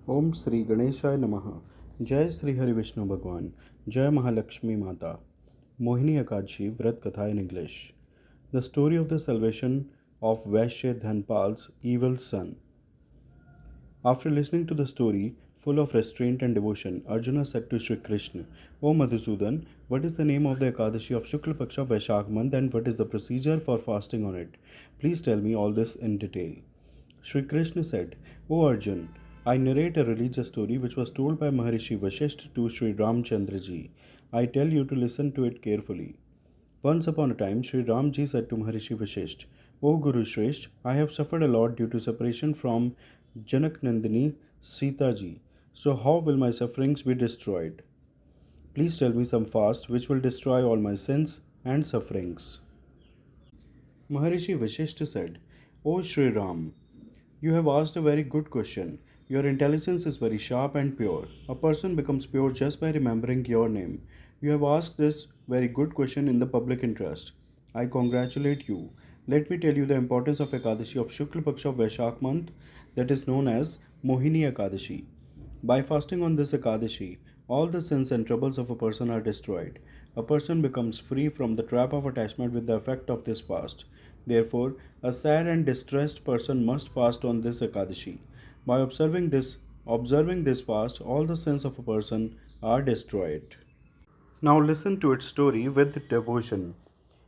ओम श्री गणेशाय नमः। जय श्री हरि विष्णु भगवान। जय महालक्ष्मी माता। मोहिनी एकादशी व्रत कथा in English. The story of the salvation of Vaishya Dhanpal's evil son. After listening to the story, full of restraint and devotion, Arjuna said to Sri Krishna, O Madhusudan, what is the name of the Ekadashi of Shukla Paksha Vaishak month and what is the procedure for fasting on it? Please tell me all this in detail. Sri Krishna said, O Arjun, I narrate a religious story which was told by Maharishi Vashishtha to Sri Ramchandra ji. I tell you to listen to it carefully. Once upon a time, Sri Ramji said to Maharishi Vashishtha, O Guru Shresth, I have suffered a lot due to separation from Janak Nandini Sita ji. So how will my sufferings be destroyed? Please tell me some fast which will destroy all my sins and sufferings. Maharishi Vashishtha said, O Sri Ram, you have asked a very good question. Your intelligence is very sharp and pure. A person becomes pure just by remembering your name. You have asked this very good question in the public interest. I congratulate you. Let me tell you the importance of Ekadashi of Shukla Paksha of Vaishak month, that is known as Mohini Ekadashi. By fasting on this Ekadashi, all the sins and troubles of a person are destroyed. A person becomes free from the trap of attachment with the effect of this fast. Therefore, a sad and distressed person must fast on this Ekadashi. By observing this fast, all the sins of a person are destroyed. Now listen to its story with devotion.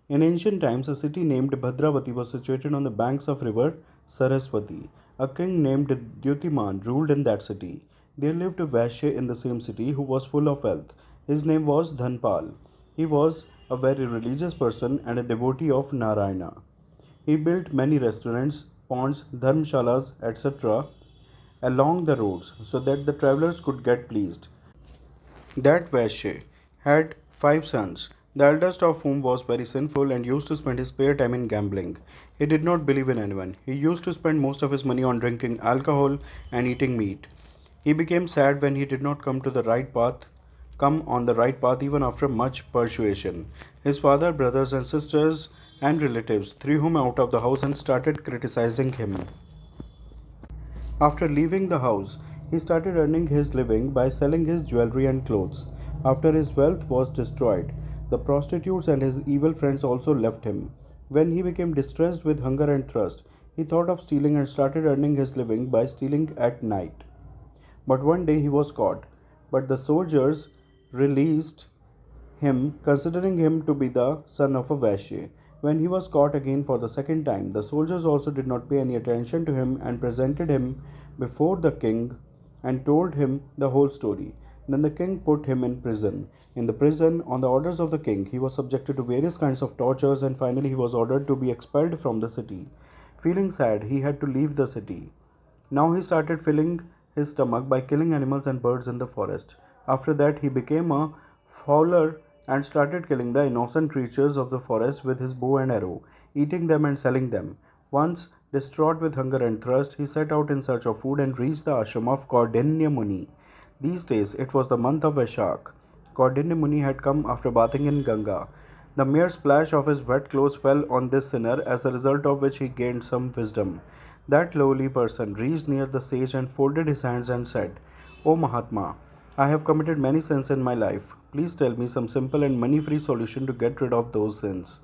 In ancient times, a city named Bhadravati was situated on the banks of river Saraswati. A king named Dyutiman ruled in that city. There lived a Vaishya in the same city who was full of wealth. His name was Dhanpal. He was a very religious person and a devotee of Narayana. He built many restaurants, ponds, dharmshalas, etc. along the roads so that the travelers could get pleased. That Vaishya had 5 sons, the eldest of whom was very sinful and used to spend his spare time in gambling. He did not believe in anyone. He used to spend most of his money on drinking alcohol and eating meat. He became sad when he did not come on the right path even after much persuasion. His father, brothers and sisters and relatives threw him out of the house and started criticizing him. After leaving the house, he started earning his living by selling his jewelry and clothes. After his wealth was destroyed, the prostitutes and his evil friends also left him. When he became distressed with hunger and thirst, he thought of stealing and started earning his living by stealing at night. But one day he was caught, but the soldiers released him, considering him to be the son of a Vaishya. When he was caught again for the second time, the soldiers also did not pay any attention to him and presented him before the king and told him the whole story. Then the king put him in prison. In the prison, on the orders of the king, he was subjected to various kinds of tortures and finally he was ordered to be expelled from the city. Feeling sad, he had to leave the city. Now he started filling his stomach by killing animals and birds in the forest. After that, he became a fowler and started killing the innocent creatures of the forest with his bow and arrow, eating them and selling them. Once, distraught with hunger and thirst, he set out in search of food and reached the ashram of Kaudinya Muni. These days, it was the month of Vaishak. Kaudinya Muni had come after bathing in Ganga. The mere splash of his wet clothes fell on this sinner, as a result of which he gained some wisdom. That lowly person reached near the sage and folded his hands and said, O Mahatma, I have committed many sins in my life. Please tell me some simple and money free solution to get rid of those sins.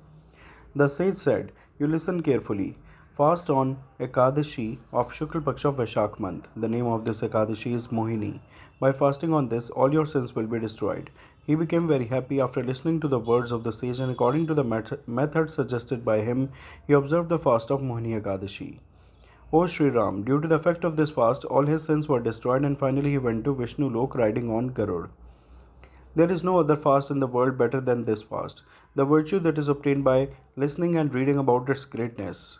The sage said, You listen carefully. Fast on Ekadashi of Shukla Paksha of Vaishak month. The name of this Ekadashi is Mohini. By fasting on this, all your sins will be destroyed. He became very happy after listening to the words of the sage, and according to the method suggested by him, he observed the fast of Mohini Ekadashi. O Sri Ram, due to the effect of this fast, all his sins were destroyed and finally he went to Vishnu Lok riding on Garud. There is no other fast in the world better than this fast, the virtue that is obtained by listening and reading about its greatness.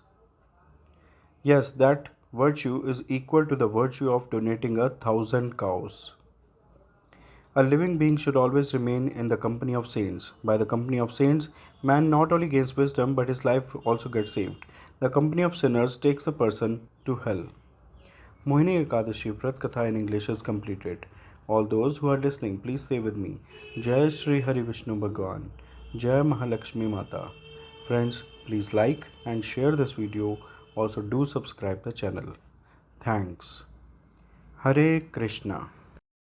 Yes, that virtue is equal to the virtue of donating 1,000 cows. A living being should always remain in the company of saints. By the company of saints, man not only gains wisdom but his life also gets saved. The company of sinners takes a person to hell. Mohini Ekadashi Vrat Katha in English is completed. All those who are listening, please say with me, Jai Shri Hari Vishnu Bhagwan, Jai Mahalakshmi Mata. Friends, please like and share this video. Also do subscribe the channel. Thanks. Hare Krishna.